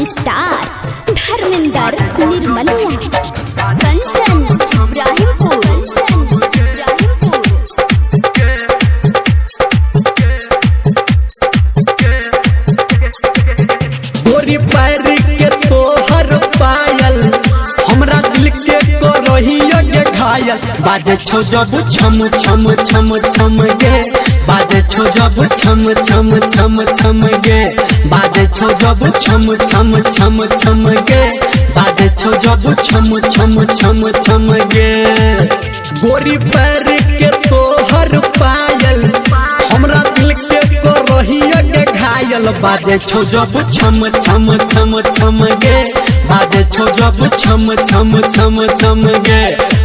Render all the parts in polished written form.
Star Dharmendra Nirmaliya Kanchan Ibrahimpur गोरी पैर के तोहर पायल हमरा दिल के करहियो के घायल बाजे छो जब छम छम छम छम गे बाजे छो जब छम छम छम छम गे बाजे छो जब छम छम छम छम गे बाजे छो जब छम छम छम छम गे गोरी पैर के तोहर पायल हमरा दिल के करहियो के घायल बाजे छो जब छम छम छम छम गे बाजे छो जब छम छम छम छम गे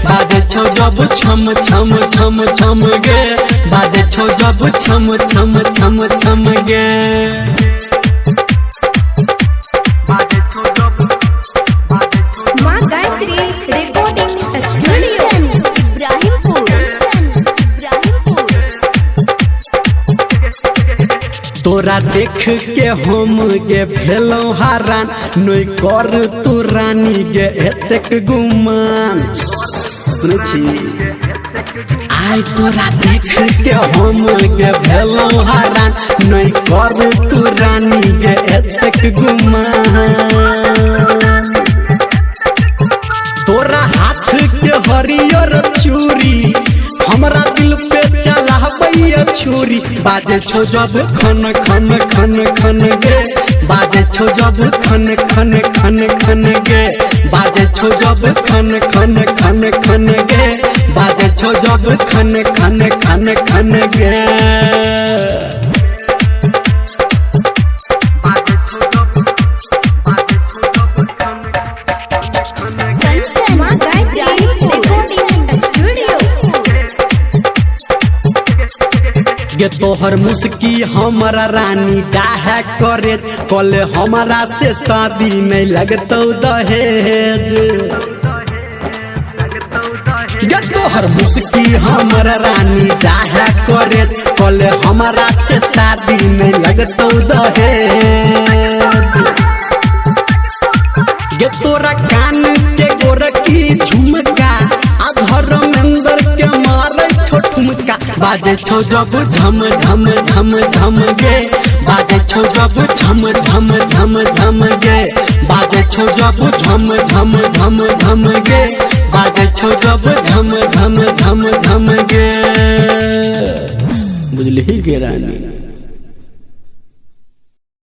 बाजे छो जब छम छम छम छम गे बाजे छो जब छम छम छम छम गे माँ गायत्री रिकॉर्डिंग स्टूडियो इब्राहिमपुर तोरा देख के हम गे भेलौ हरान नोई कर तू रानी गे एतेक गुमान सुनै छी आइ तोरा देख के हम गे भेलौ हरान नोई कर तू रानी गे एतेक गुमान तोरा हाथ के हरियर चूड़ी हमरा दिल पे चलाबैया छुरी बाजे छो जब खन खन खन खन गे बाजे छो जब खन खन खन खन गे बाजे छो जब खन खन खन खन गे बाजे छो जब खन खन खन खन गे माँ गायत्री रिकॉर्डिंग स्टूडियो गे तोहर मुस्की हमारा रानी डाहे करे कले हमारा से शादी नहीं लगतौ दहेज गे तोहर मुस्की हमारा रानी डाहे करे कले हमारा से शादी नहीं लगतौ दहेज गे तोरा कान के गोरकी झुमका आ धर्मेंद्र के मारे छो ठुमका बाजे छो जब झम झम झम झम गे बाजे छो जब झम झम झम झम गे बाजे छो जब झम झम झम झम गे बाजे छो जब झम झम झम झम गे बुझली गे रानी।